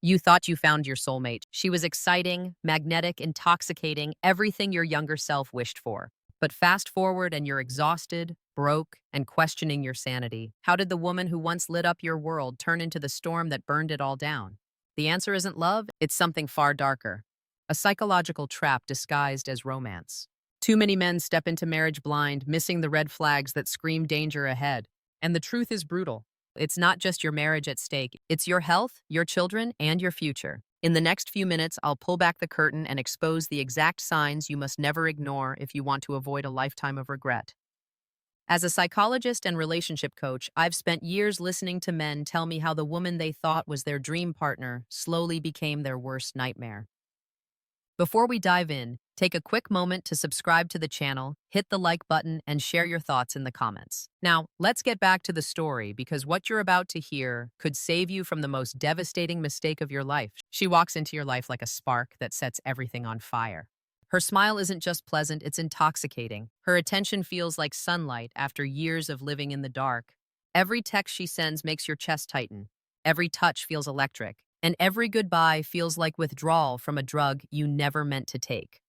You thought you found your soulmate. She was exciting, magnetic, intoxicating, everything your younger self wished for. But fast forward and you're exhausted, broke, and questioning your sanity. How did the woman who once lit up your world turn into the storm that burned it all down? The answer isn't love, it's something far darker. A psychological trap disguised as romance. Too many men step into marriage blind, missing the red flags that scream danger ahead. And the truth is brutal. It's not just your marriage at stake, it's your health, your children, and your future. In the next few minutes, I'll pull back the curtain and expose the exact signs you must never ignore if you want to avoid a lifetime of regret. As a psychologist and relationship coach, I've spent years listening to men tell me how the woman they thought was their dream partner slowly became their worst nightmare. Before we dive in, take a quick moment to subscribe to the channel, hit the like button, and share your thoughts in the comments. Now, let's get back to the story because what you're about to hear could save you from the most devastating mistake of your life. She walks into your life like a spark that sets everything on fire. Her smile isn't just pleasant, it's intoxicating. Her attention feels like sunlight after years of living in the dark. Every text she sends makes your chest tighten. Every touch feels electric. And every goodbye feels like withdrawal from a drug you never meant to take.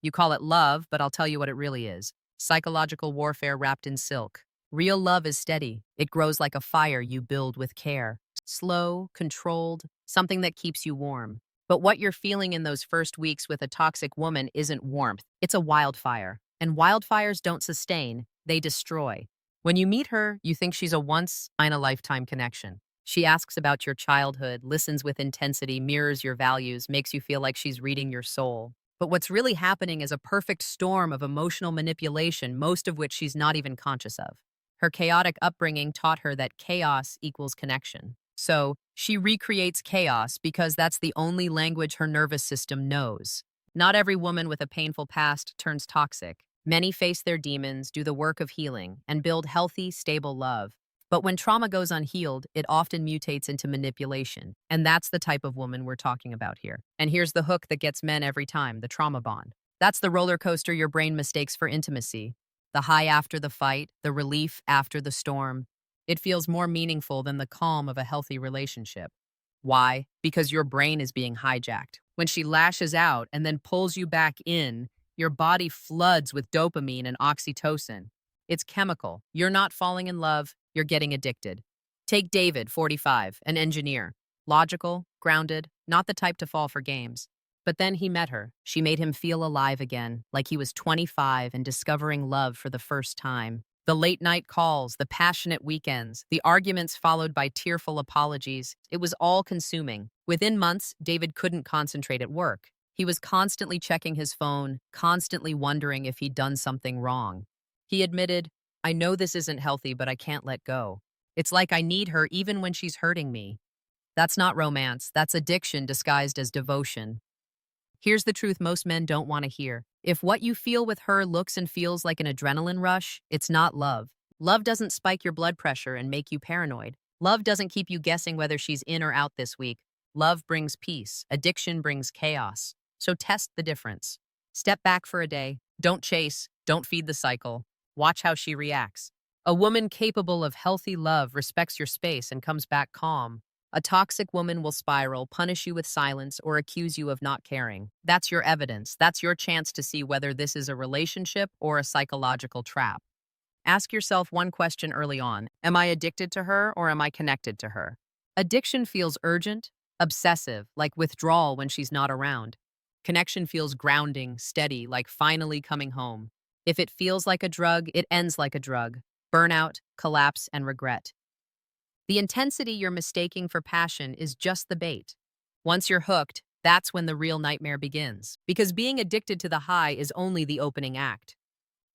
You call it love, but I'll tell you what it really is. Psychological warfare wrapped in silk. Real love is steady. It grows like a fire you build with care. Slow, controlled, something that keeps you warm. But what you're feeling in those first weeks with a toxic woman isn't warmth. It's a wildfire. And wildfires don't sustain, they destroy. When you meet her, you think she's a once-in-a-lifetime connection. She asks about your childhood, listens with intensity, mirrors your values, makes you feel like she's reading your soul. But what's really happening is a perfect storm of emotional manipulation, most of which she's not even conscious of. Her chaotic upbringing taught her that chaos equals connection. So she recreates chaos because that's the only language her nervous system knows. Not every woman with a painful past turns toxic. Many face their demons, do the work of healing, and build healthy, stable love. But when trauma goes unhealed, it often mutates into manipulation. And that's the type of woman we're talking about here. And here's the hook that gets men every time, the trauma bond. That's the roller coaster your brain mistakes for intimacy. The high after the fight, the relief after the storm. It feels more meaningful than the calm of a healthy relationship. Why? Because your brain is being hijacked. When she lashes out and then pulls you back in, your body floods with dopamine and oxytocin. It's chemical. You're not falling in love, you're getting addicted. Take David, 45, an engineer. Logical, grounded, not the type to fall for games. But then he met her. She made him feel alive again, like he was 25 and discovering love for the first time. The late night calls, the passionate weekends, the arguments followed by tearful apologies. It was all consuming. Within months, David couldn't concentrate at work. He was constantly checking his phone, constantly wondering if he'd done something wrong. He admitted, "I know this isn't healthy, but I can't let go. It's like I need her even when she's hurting me." That's not romance, that's addiction disguised as devotion. Here's the truth most men don't want to hear. If what you feel with her looks and feels like an adrenaline rush, it's not love. Love doesn't spike your blood pressure and make you paranoid. Love doesn't keep you guessing whether she's in or out this week. Love brings peace. Addiction brings chaos. So test the difference. Step back for a day. Don't chase. Don't feed the cycle. Watch how she reacts. A woman capable of healthy love respects your space and comes back calm. A toxic woman will spiral, punish you with silence, or accuse you of not caring. That's your evidence. That's your chance to see whether this is a relationship or a psychological trap. Ask yourself one question early on. Am I addicted to her or am I connected to her? Addiction feels urgent, obsessive, like withdrawal when she's not around. Connection feels grounding, steady, like finally coming home. If it feels like a drug, it ends like a drug. Burnout, collapse, and regret. The intensity you're mistaking for passion is just the bait. Once you're hooked, that's when the real nightmare begins. Because being addicted to the high is only the opening act.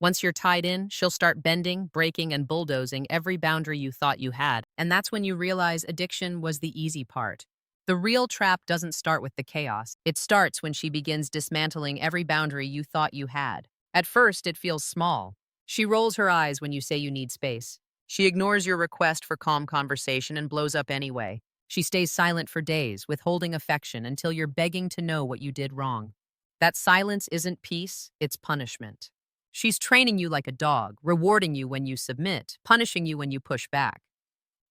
Once you're tied in, she'll start bending, breaking, and bulldozing every boundary you thought you had. And that's when you realize addiction was the easy part. The real trap doesn't start with the chaos. It starts when she begins dismantling every boundary you thought you had. At first, it feels small. She rolls her eyes when you say you need space. She ignores your request for calm conversation and blows up anyway. She stays silent for days, withholding affection until you're begging to know what you did wrong. That silence isn't peace, it's punishment. She's training you like a dog, rewarding you when you submit, punishing you when you push back.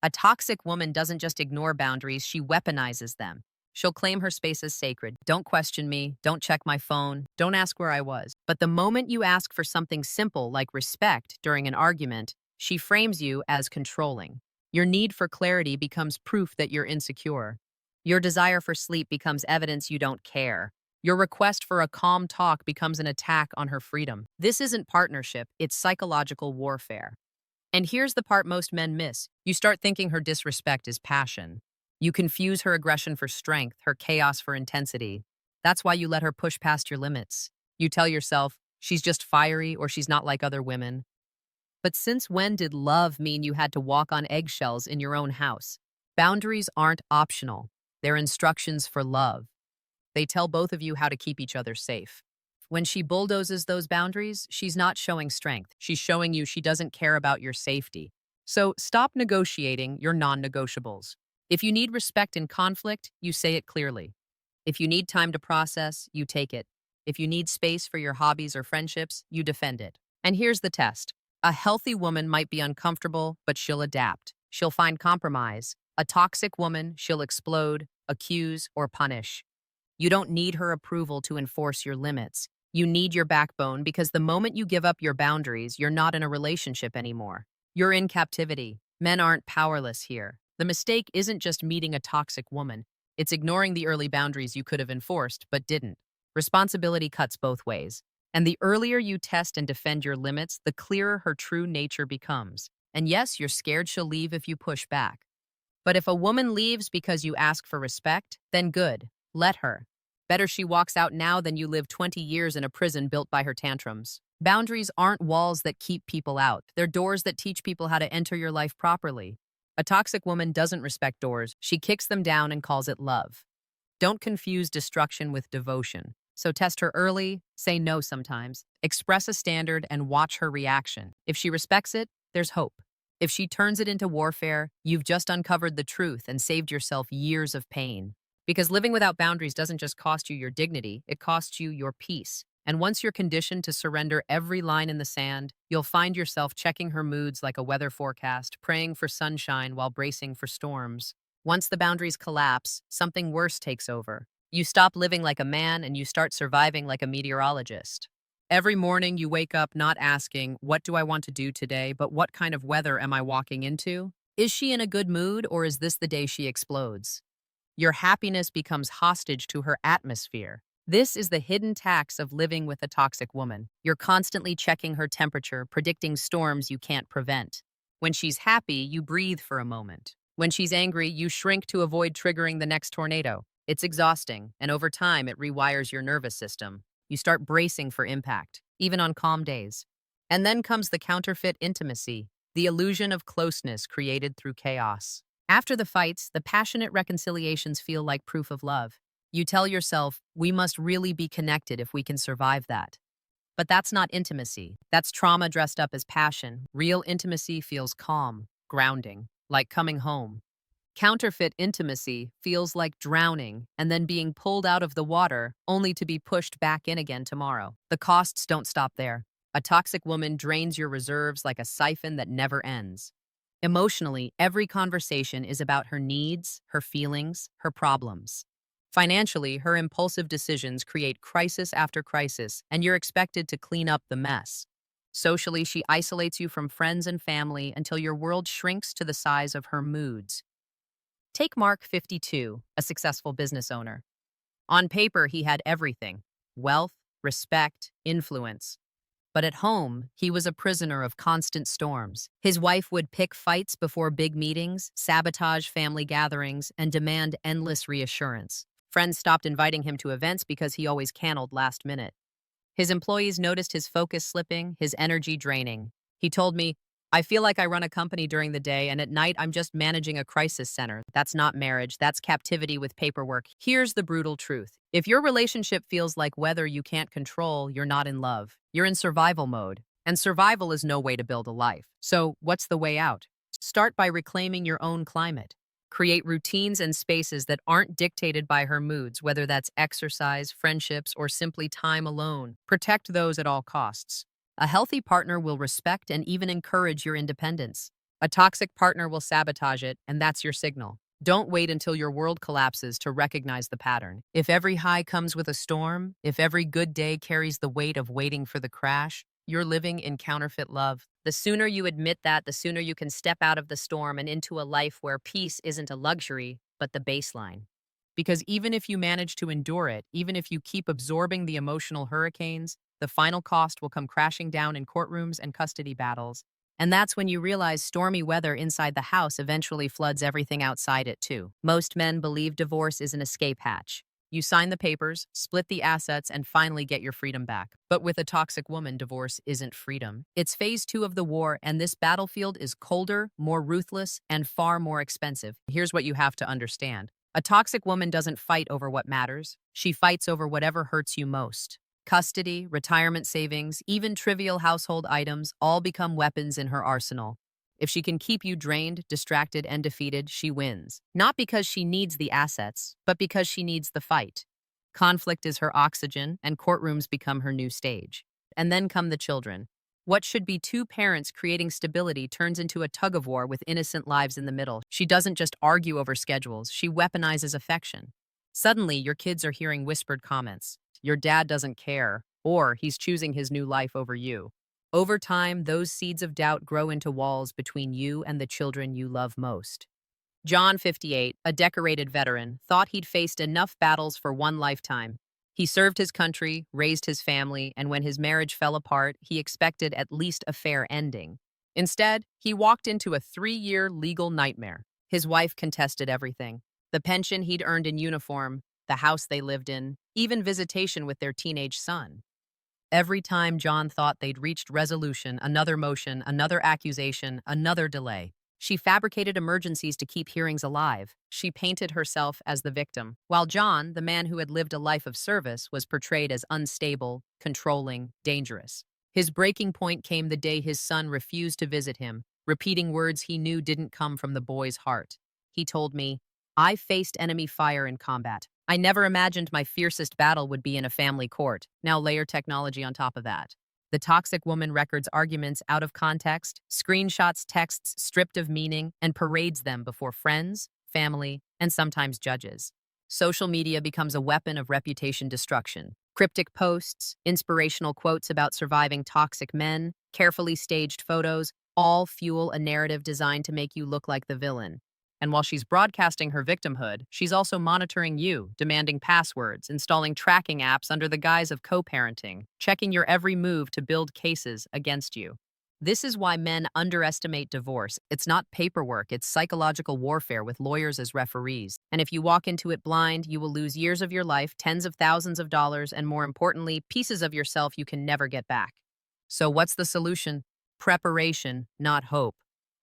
A toxic woman doesn't just ignore boundaries, she weaponizes them. She'll claim her space as sacred. Don't question me. Don't check my phone. Don't ask where I was. But the moment you ask for something simple like respect during an argument, she frames you as controlling. Your need for clarity becomes proof that you're insecure. Your desire for sleep becomes evidence you don't care. Your request for a calm talk becomes an attack on her freedom. This isn't partnership, it's psychological warfare. And here's the part most men miss. You start thinking her disrespect is passion. You confuse her aggression for strength, her chaos for intensity. That's why you let her push past your limits. You tell yourself, she's just fiery or she's not like other women. But since when did love mean you had to walk on eggshells in your own house? Boundaries aren't optional. They're instructions for love. They tell both of you how to keep each other safe. When she bulldozes those boundaries, she's not showing strength. She's showing you she doesn't care about your safety. So stop negotiating your non-negotiables. If you need respect in conflict, you say it clearly. If you need time to process, you take it. If you need space for your hobbies or friendships, you defend it. And here's the test. A healthy woman might be uncomfortable, but she'll adapt. She'll find compromise. A toxic woman, she'll explode, accuse, or punish. You don't need her approval to enforce your limits. You need your backbone because the moment you give up your boundaries, you're not in a relationship anymore. You're in captivity. Men aren't powerless here. The mistake isn't just meeting a toxic woman. It's ignoring the early boundaries you could have enforced but didn't. Responsibility cuts both ways. And the earlier you test and defend your limits, the clearer her true nature becomes. And yes, you're scared she'll leave if you push back. But if a woman leaves because you ask for respect, then good. Let her. Better she walks out now than you live 20 years in a prison built by her tantrums. Boundaries aren't walls that keep people out. They're doors that teach people how to enter your life properly. A toxic woman doesn't respect doors. She kicks them down and calls it love. Don't confuse destruction with devotion. So test her early, say no sometimes, express a standard, and watch her reaction. If she respects it, there's hope. If she turns it into warfare, you've just uncovered the truth and saved yourself years of pain. Because living without boundaries doesn't just cost you your dignity, it costs you your peace. And once you're conditioned to surrender every line in the sand, you'll find yourself checking her moods like a weather forecast, praying for sunshine while bracing for storms. Once the boundaries collapse, something worse takes over. You stop living like a man and you start surviving like a meteorologist. Every morning you wake up not asking, what do I want to do today, but what kind of weather am I walking into? Is she in a good mood or is this the day she explodes? Your happiness becomes hostage to her atmosphere. This is the hidden tax of living with a toxic woman. You're constantly checking her temperature, predicting storms you can't prevent. When she's happy, you breathe for a moment. When she's angry, you shrink to avoid triggering the next tornado. It's exhausting, and over time, it rewires your nervous system. You start bracing for impact, even on calm days. And then comes the counterfeit intimacy, the illusion of closeness created through chaos. After the fights, the passionate reconciliations feel like proof of love. You tell yourself, we must really be connected if we can survive that. But that's not intimacy. That's trauma dressed up as passion. Real intimacy feels calm, grounding, like coming home. Counterfeit intimacy feels like drowning and then being pulled out of the water only to be pushed back in again tomorrow. The costs don't stop there. A toxic woman drains your reserves like a siphon that never ends. Emotionally, every conversation is about her needs, her feelings, her problems. Financially, her impulsive decisions create crisis after crisis, and you're expected to clean up the mess. Socially, she isolates you from friends and family until your world shrinks to the size of her moods. Take Mark, 52, a successful business owner. On paper, he had everything: wealth, respect, influence. But at home, he was a prisoner of constant storms. His wife would pick fights before big meetings, sabotage family gatherings, and demand endless reassurance. Friends stopped inviting him to events because he always canceled last minute. His employees noticed his focus slipping, his energy draining. He told me, I feel like I run a company during the day and at night I'm just managing a crisis center. That's not marriage, that's captivity with paperwork. Here's the brutal truth. If your relationship feels like weather you can't control, you're not in love. You're in survival mode. And survival is no way to build a life. So what's the way out? Start by reclaiming your own climate. Create routines and spaces that aren't dictated by her moods, whether that's exercise, friendships, or simply time alone. Protect those at all costs. A healthy partner will respect and even encourage your independence. A toxic partner will sabotage it, and that's your signal. Don't wait until your world collapses to recognize the pattern. If every high comes with a storm, if every good day carries the weight of waiting for the crash, you're living in counterfeit love. The sooner you admit that, the sooner you can step out of the storm and into a life where peace isn't a luxury, but the baseline. Because even if you manage to endure it, even if you keep absorbing the emotional hurricanes, the final cost will come crashing down in courtrooms and custody battles. And that's when you realize stormy weather inside the house eventually floods everything outside it, too. Most men believe divorce is an escape hatch. You sign the papers, split the assets, and finally get your freedom back. But with a toxic woman, divorce isn't freedom. It's phase 2 of the war, and this battlefield is colder, more ruthless, and far more expensive. Here's what you have to understand. A toxic woman doesn't fight over what matters. She fights over whatever hurts you most. Custody, retirement savings, even trivial household items all become weapons in her arsenal. If she can keep you drained, distracted, and defeated, she wins. Not because she needs the assets, but because she needs the fight. Conflict is her oxygen, and courtrooms become her new stage. And then come the children. What should be two parents creating stability turns into a tug-of-war with innocent lives in the middle. She doesn't just argue over schedules, she weaponizes affection. Suddenly, your kids are hearing whispered comments. Your dad doesn't care, or he's choosing his new life over you. Over time, those seeds of doubt grow into walls between you and the children you love most. John, 58, a decorated veteran, thought he'd faced enough battles for one lifetime. He served his country, raised his family, and when his marriage fell apart, he expected at least a fair ending. Instead, he walked into a 3-year legal nightmare. His wife contested everything. The pension he'd earned in uniform, the house they lived in, even visitation with their teenage son. Every time John thought they'd reached resolution, another motion, another accusation, another delay. She fabricated emergencies to keep hearings alive. She painted herself as the victim, while John, the man who had lived a life of service, was portrayed as unstable, controlling, dangerous. His breaking point came the day his son refused to visit him, repeating words he knew didn't come from the boy's heart. He told me, "I faced enemy fire in combat. I never imagined my fiercest battle would be in a family court. Now layer technology on top of that." The toxic woman records arguments out of context, screenshots texts stripped of meaning, and parades them before friends, family, and sometimes judges. Social media becomes a weapon of reputation destruction. Cryptic posts, inspirational quotes about surviving toxic men, carefully staged photos, all fuel a narrative designed to make you look like the villain. And while she's broadcasting her victimhood, she's also monitoring you, demanding passwords, installing tracking apps under the guise of co-parenting, checking your every move to build cases against you. This is why men underestimate divorce. It's not paperwork, it's psychological warfare with lawyers as referees. And if you walk into it blind, you will lose years of your life, tens of thousands of dollars, and more importantly, pieces of yourself you can never get back. So what's the solution? Preparation, not hope.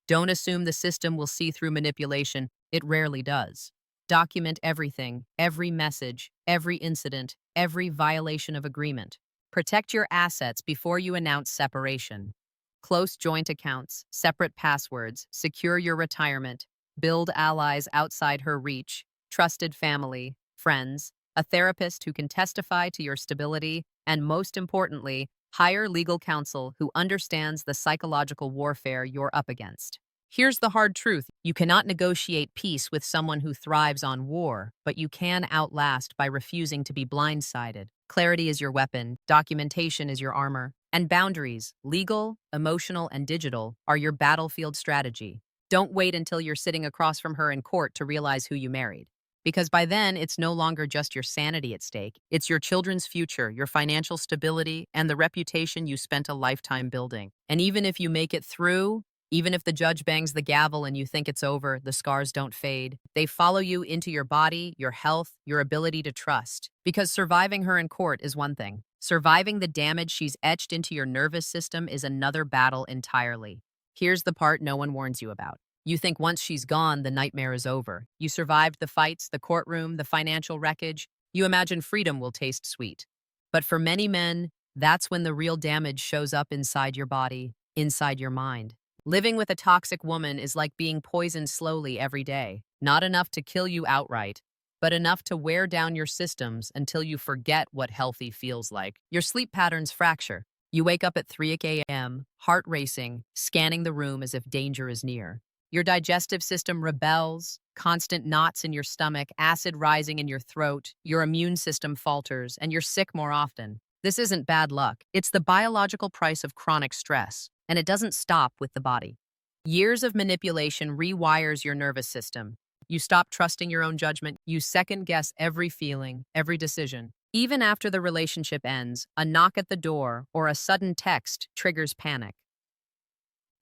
Don't assume the system will see through manipulation. It rarely does. Document everything, every message, every incident, every violation of agreement. Protect your assets before you announce separation. Close joint accounts, separate passwords, secure your retirement, build allies outside her reach, trusted family, friends, a therapist who can testify to your stability, and most importantly, hire legal counsel who understands the psychological warfare you're up against. Here's the hard truth. You cannot negotiate peace with someone who thrives on war, but you can outlast by refusing to be blindsided. Clarity is your weapon, documentation is your armor, and boundaries, legal, emotional, and digital, are your battlefield strategy. Don't wait until you're sitting across from her in court to realize who you married. Because by then, it's no longer just your sanity at stake. It's your children's future, your financial stability, and the reputation you spent a lifetime building. And even if you make it through, even if the judge bangs the gavel and you think it's over, the scars don't fade. They follow you into your body, your health, your ability to trust. Because surviving her in court is one thing. Surviving the damage she's etched into your nervous system is another battle entirely. Here's the part no one warns you about. You think once she's gone, the nightmare is over. You survived the fights, the courtroom, the financial wreckage. You imagine freedom will taste sweet. But for many men, that's when the real damage shows up inside your body, inside your mind. Living with a toxic woman is like being poisoned slowly every day. Not enough to kill you outright, but enough to wear down your systems until you forget what healthy feels like. Your sleep patterns fracture. You wake up at 3 a.m., heart racing, scanning the room as if danger is near. Your digestive system rebels, constant knots in your stomach, acid rising in your throat, your immune system falters, and you're sick more often. This isn't bad luck. It's the biological price of chronic stress, and it doesn't stop with the body. Years of manipulation rewires your nervous system. You stop trusting your own judgment. You second guess every feeling, every decision. Even after the relationship ends, a knock at the door or a sudden text triggers panic.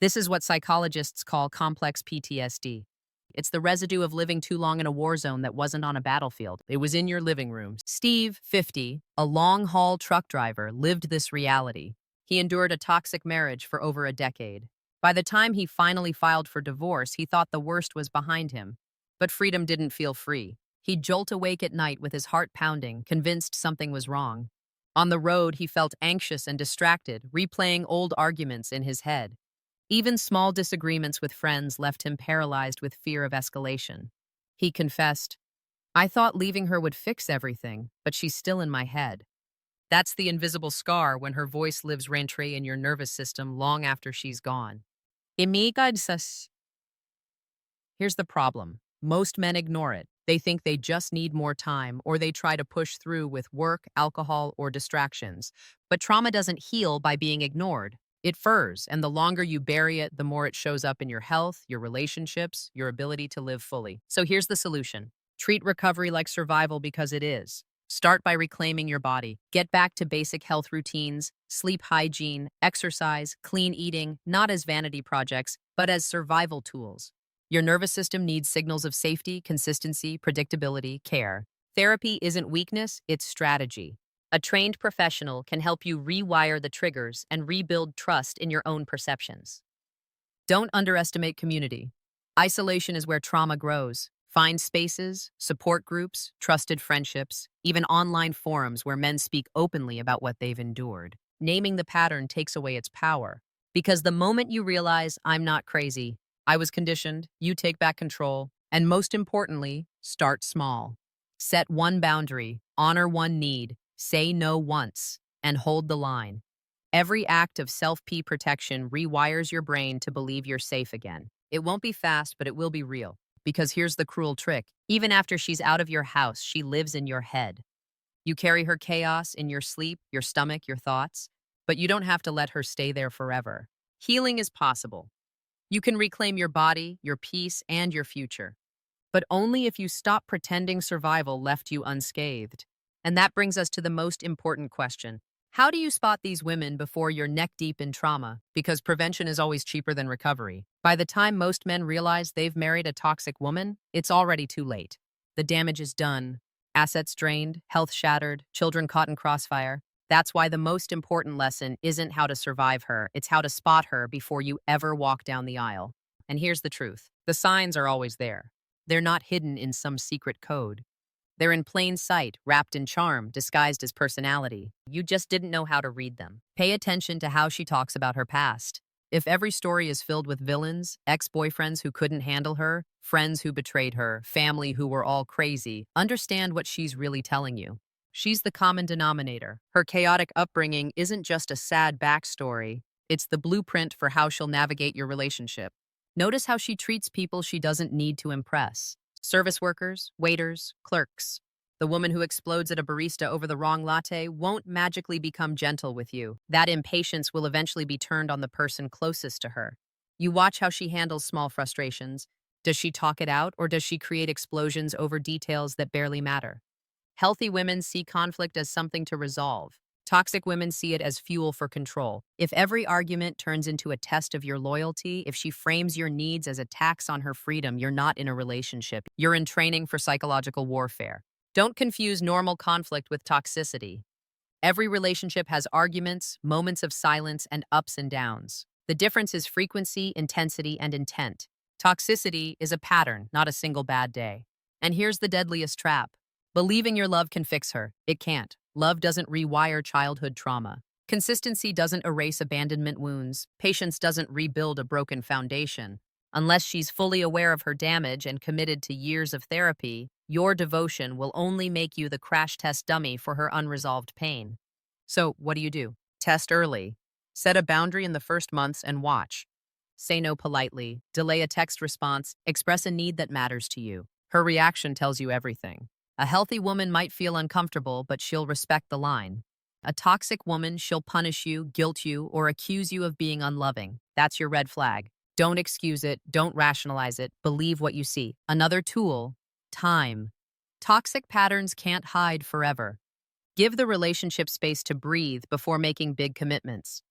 This is what psychologists call complex PTSD. It's the residue of living too long in a war zone that wasn't on a battlefield. It was in your living room. Steve, 50, a long-haul truck driver, lived this reality. He endured a toxic marriage for over a decade. By the time he finally filed for divorce, he thought the worst was behind him. But freedom didn't feel free. He'd jolt awake at night with his heart pounding, convinced something was wrong. On the road, he felt anxious and distracted, replaying old arguments in his head. Even small disagreements with friends left him paralyzed with fear of escalation. He confessed, "I thought leaving her would fix everything, but she's still in my head." That's the invisible scar when her voice lives rent-free in your nervous system long after she's gone. Here's the problem. Most men ignore it. They think they just need more time, or they try to push through with work, alcohol, or distractions. But trauma doesn't heal by being ignored. It furs, and the longer you bury it, the more it shows up in your health, your relationships, your ability to live fully. So here's the solution. Treat recovery like survival because it is. Start by reclaiming your body. Get back to basic health routines, sleep hygiene, exercise, clean eating, not as vanity projects, but as survival tools. Your nervous system needs signals of safety, consistency, predictability, care. Therapy isn't weakness, it's strategy. A trained professional can help you rewire the triggers and rebuild trust in your own perceptions. Don't underestimate community. Isolation is where trauma grows. Find spaces, support groups, trusted friendships, even online forums where men speak openly about what they've endured. Naming the pattern takes away its power. Because the moment you realize, "I'm not crazy, I was conditioned," you take back control, and most importantly, start small. Set one boundary, honor one need, say no once, and hold the line. Every act of self-P protection rewires your brain to believe you're safe again. It won't be fast, but it will be real. Because here's the cruel trick. Even after she's out of your house, she lives in your head. You carry her chaos in your sleep, your stomach, your thoughts, but you don't have to let her stay there forever. Healing is possible. You can reclaim your body, your peace, and your future. But only if you stop pretending survival left you unscathed. And that brings us to the most important question. How do you spot these women before you're neck deep in trauma? Because prevention is always cheaper than recovery. By the time most men realize they've married a toxic woman, it's already too late. The damage is done. Assets drained, health shattered, children caught in crossfire. That's why the most important lesson isn't how to survive her, it's how to spot her before you ever walk down the aisle. And here's the truth. The signs are always there. They're not hidden in some secret code. They're in plain sight, wrapped in charm, disguised as personality. You just didn't know how to read them. Pay attention to how she talks about her past. If every story is filled with villains, ex-boyfriends who couldn't handle her, friends who betrayed her, family who were all crazy, understand what she's really telling you. She's the common denominator. Her chaotic upbringing isn't just a sad backstory. It's the blueprint for how she'll navigate your relationship. Notice how she treats people she doesn't need to impress. Service workers, waiters, clerks. The woman who explodes at a barista over the wrong latte won't magically become gentle with you. That impatience will eventually be turned on the person closest to her. You watch how she handles small frustrations. Does she talk it out, or does she create explosions over details that barely matter? Healthy women see conflict as something to resolve. Toxic women see it as fuel for control. If every argument turns into a test of your loyalty, if she frames your needs as attacks on her freedom, you're not in a relationship. You're in training for psychological warfare. Don't confuse normal conflict with toxicity. Every relationship has arguments, moments of silence, and ups and downs. The difference is frequency, intensity, and intent. Toxicity is a pattern, not a single bad day. And here's the deadliest trap. Believing your love can fix her. It can't. Love doesn't rewire childhood trauma. Consistency doesn't erase abandonment wounds. Patience doesn't rebuild a broken foundation. Unless she's fully aware of her damage and committed to years of therapy, your devotion will only make you the crash test dummy for her unresolved pain. So, what do? Test early. Set a boundary in the first months and watch. say no politely, delay a text response, express a need that matters to you. Her reaction tells you everything. A healthy woman might feel uncomfortable, but she'll respect the line. A toxic woman, she'll punish you, guilt you, or accuse you of being unloving. That's your red flag. Don't excuse it, don't rationalize it, believe what you see. Another tool, time. Toxic patterns can't hide forever. Give the relationship space to breathe before making big commitments.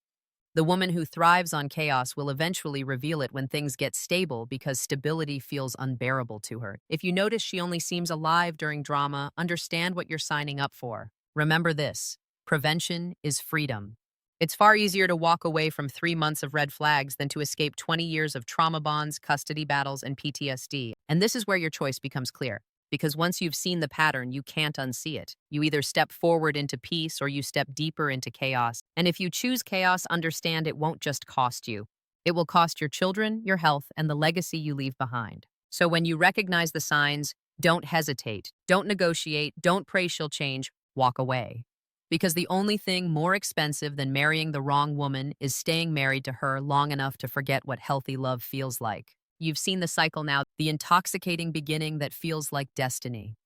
The woman who thrives on chaos will eventually reveal it when things get stable because stability feels unbearable to her. If you notice she only seems alive during drama, understand what you're signing up for. Remember this: prevention is freedom. It's far easier to walk away from 3 months of red flags than to escape 20 years of trauma bonds, custody battles, and PTSD. And this is where your choice becomes clear. Because once you've seen the pattern, you can't unsee it. You either step forward into peace or you step deeper into chaos. And if you choose chaos, understand it won't just cost you. It will cost your children, your health, and the legacy you leave behind. So when you recognize the signs, don't hesitate, don't negotiate, don't pray she'll change, walk away. Because the only thing more expensive than marrying the wrong woman is staying married to her long enough to forget what healthy love feels like. You've seen the cycle now, the intoxicating beginning that feels like destiny.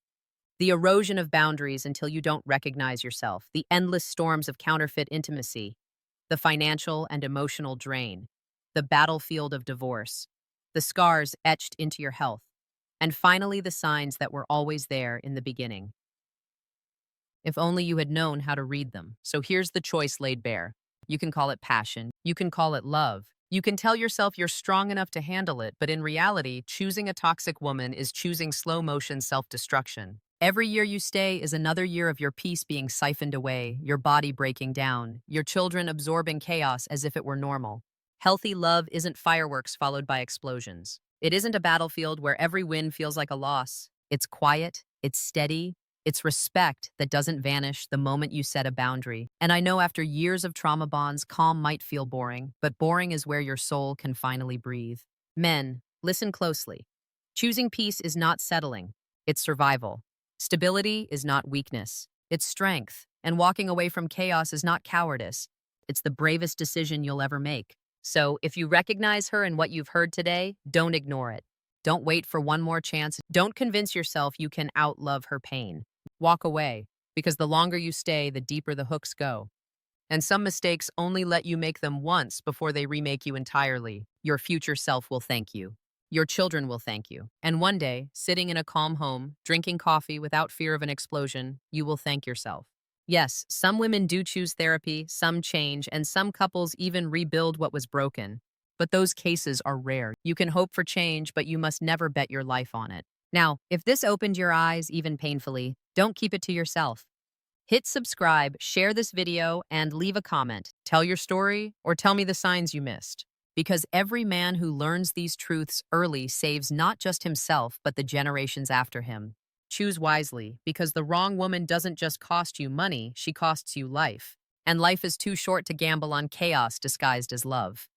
The erosion of boundaries until you don't recognize yourself, the endless storms of counterfeit intimacy, the financial and emotional drain, the battlefield of divorce, the scars etched into your health, and finally the signs that were always there in the beginning. If only you had known how to read them. So here's the choice laid bare. You can call it passion, you can call it love. You can tell yourself you're strong enough to handle it, but in reality, choosing a toxic woman is choosing slow-motion self-destruction. Every year you stay is another year of your peace being siphoned away, your body breaking down, your children absorbing chaos as if it were normal. Healthy love isn't fireworks followed by explosions. It isn't a battlefield where every win feels like a loss. It's quiet, it's steady, it's respect that doesn't vanish the moment you set a boundary. And I know after years of trauma bonds, calm might feel boring, but boring is where your soul can finally breathe. Men, listen closely. Choosing peace is not settling, it's survival. Stability is not weakness, it's strength. And walking away from chaos is not cowardice, it's the bravest decision you'll ever make. So if you recognize her in what you've heard today, don't ignore it. Don't wait for one more chance. Don't convince yourself you can outlove her pain. Walk away, because the longer you stay, the deeper the hooks go. And some mistakes only let you make them once before they remake you entirely. Your future self will thank you. Your children will thank you. And one day, sitting in a calm home, drinking coffee without fear of an explosion, you will thank yourself. Yes, some women do choose therapy, some change, and some couples even rebuild what was broken. But those cases are rare. You can hope for change, but you must never bet your life on it. Now, if this opened your eyes, even painfully, don't keep it to yourself. Hit subscribe, share this video, and leave a comment. Tell your story, or tell me the signs you missed. Because every man who learns these truths early saves not just himself, but the generations after him. Choose wisely, because the wrong woman doesn't just cost you money, she costs you life. And life is too short to gamble on chaos disguised as love.